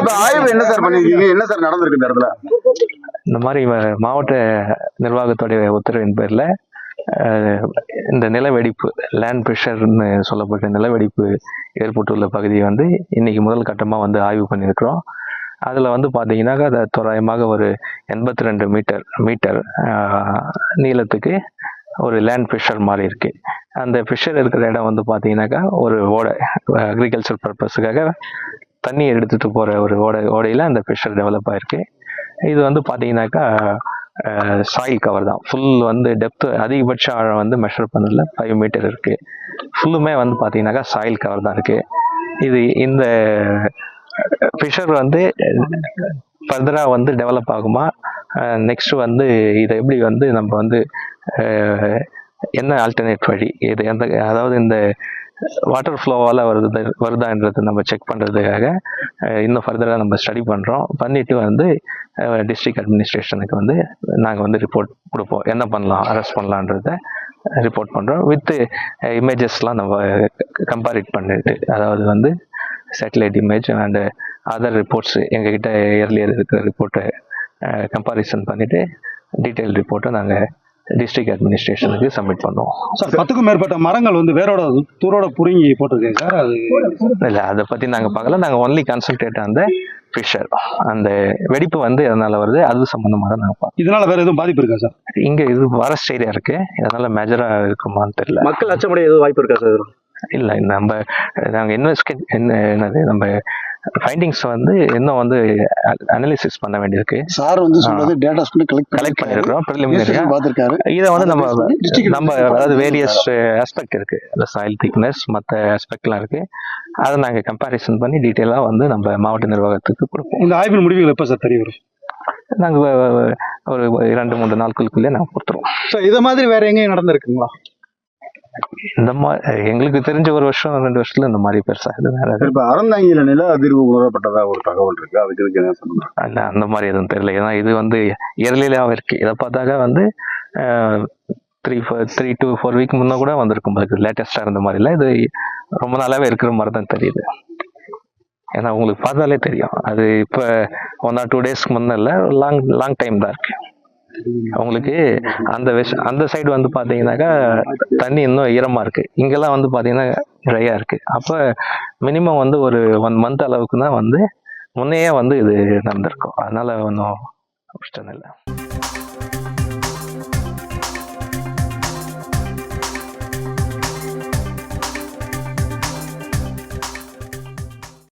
இப்ப ஆய்வு என்ன சார் பண்ணிருக்கீங்க, என்ன சார் நடந்திருக்கு இந்த இடத்துல? இந்த மாதிரி மாவட்ட நிர்வாகத்துடைய உத்தரவின் பேர்ல இந்த நிலவெடிப்பு லேண்ட் ப்ரெஷர்னு சொல்லப்பட்ட நிலவெடிப்பு ஏற்பட்டுள்ள பகுதியை வந்து இன்னைக்கு முதல் கட்டமாக வந்து ஆய்வு பண்ணியிருக்கிறோம். அதில் வந்து பார்த்தீங்கன்னாக்கா அது தோராயமாக ஒரு 82 மீட்டர் நீளத்துக்கு ஒரு லேண்ட் ப்ரெஷர் மாதிரி இருக்கு. அந்த ப்ரெஷர் இருக்கிற இடம் வந்து பார்த்தீங்கன்னாக்கா ஒரு ஓடை, அக்ரிகல்ச்சர் பர்பஸுக்காக தண்ணி எடுத்துட்டு போகிற ஒரு ஓடையில் அந்த ப்ரெஷர் டெவலப் ஆயிருக்கு. இது வந்து பார்த்தீங்கன்னாக்கா சாயில் கவர் தான். ஃபுல் வந்து டெப்த் அதிகபட்ச ஆழம் வந்து மெஷர் பண்ணல 5 மீட்டர் இருக்கு. ஃபுல்லுமே வந்து பார்த்தீங்கன்னாக்கா சாயில் கவர் தான் இருக்கு. இது இந்த ஃபிஷர் வந்து ஃபர்தராக வந்து டெவலப் ஆகுமா, நெக்ஸ்ட் வந்து இதை எப்படி வந்து நம்ம வந்து என்ன ஆல்டர்னேட் வழி இது எந்த, அதாவது இந்த வாட்டர் ஃப்ளோவால் வருதான்றது நம்ம செக் பண்ணுறதுக்காக இன்னும் ஃபர்தராக நம்ம ஸ்டடி பண்ணுறோம். பண்ணிவிட்டு வந்து டிஸ்ட்ரிக்ட் அட்மினிஸ்ட்ரேஷனுக்கு வந்து நாங்கள் வந்து ரிப்போர்ட் கொடுப்போம், என்ன பண்ணலாம், அரெஸ்ட் பண்ணலான்றத ரிப்போர்ட் பண்ணுறோம். வித் இமேஜஸ்லாம் நம்ம கம்பேரிட் பண்ணிட்டு, அதாவது வந்து satellite image and other reports எங்ககிட்ட இயர்லியர் இருக்கிற ரிப்போர்ட்டை கம்பாரிசன் பண்ணிவிட்டு டீட்டெயில் ரிப்போர்ட்டை நாங்கள் டிஸ்ட்ரிக்ட் அட்மினிஸ்ட்ரேஷனுக்கு சப்மிட் பண்ணுவோம். சார் 10க்கும் மேற்பட்ட மரங்கள் வந்து வேரோட தூரோட புடுங்கி போட்டிருக்கேன் சார். அது இல்லை, அதை பற்றி நாங்கள் பார்க்கல. நாங்கள் ஒன்லி கான்சன்ட்ரேட் அந்த ஃபிஷர், அந்த வெடிப்பு வந்து எதனால வருது அது சம்மந்தமாக தான் நாங்கள் பார்க்கணும். இதனால வேற எதுவும் பாதிப்பு இருக்கா சார்? இங்கே இது ஃபாரஸ்ட் ஏரியா இருக்கு, அதனால மேஜராக இருக்குமான்னு தெரியல. மக்கள் அச்சமடைய எதுவும் வாய்ப்பு இருக்கா சார்? இல்லை, நாங்கள் இன்வெஸ்டிகேட் என்னது நம்ம ஃபைண்டிங்ஸ் வந்து இன்னும் வந்து அனலிசிஸ் பண்ண வேண்டியிருக்கு. சார் வந்து சொல்றது டேட்டாஸ் கலெக்ட் பண்ணிருக்கிறோம் ப்ரிலிமினரியா. இதை வந்து நம்ம அதாவது வேரியஸ் ஆஸ்பெக்ட் இருக்கு, அந்த சாயில் திக்னஸ் மற்ற ஆஸ்பெக்ட்லாம் இருக்கு. அதை நாங்கள் கம்பேரிசன் பண்ணி டீட்டெயிலாக வந்து நம்ம மாவட்ட நிர்வாகத்துக்கு கொடுப்போம். இந்த ஆய்வின் முடிவுகள் எப்போ சார் தெரிய வரும்? நாங்கள் ஒரு 2-3 நாட்களுக்குள்ளே நாங்கள் கொடுத்துருவோம். ஸோ இதை மாதிரி வேற எங்கேயும் நடந்திருக்குங்களா? இந்த மாதிரி எங்களுக்கு தெரிஞ்ச 1 வருஷம் 2 வருஷத்துல இந்த மாதிரி பெருசா இது வேற. இப்ப அறந்தாங்கில நில அதிர்வு உணரப்பட்டதா ஒரு தகவல் இருக்கு, அதுக்கு என்ன சொல்லணும்? இல்ல, அந்த மாதிரி எதுவும் தெரியல. ஏன்னா இது வந்து இயர்லியாக இருக்கு. இதை பார்த்தாக்கா வந்து 3 to 4 வீக் முன்ன கூட வந்திருக்கும். லேட்டஸ்டா இருந்த மாதிரி இல்லை, இது ரொம்ப நாளாவே இருக்கிற மாதிரி தான் தெரியுது. ஏன்னா உங்களுக்கு பார்த்தாலே தெரியும், அது இப்போ 1 or 2 டேஸ்க்கு முன்ன இல்லை, லாங் டைம் தான் இருக்கு. அவங்களுக்கு அந்த சைடு வந்து பாத்தீங்கன்னாக்கா தண்ணி இன்னும் ஈரமா இருக்கு, இங்கெல்லாம் வந்து பாத்தீங்கன்னா ட்ரையா இருக்கு. அப்ப மினிமம் வந்து ஒரு 1 மந்த் அளவுக்கு தான் வந்து முன்னையே வந்து இது நடந்திருக்கும். அதனால ஒன்றும் பிரச்சனை இல்லை.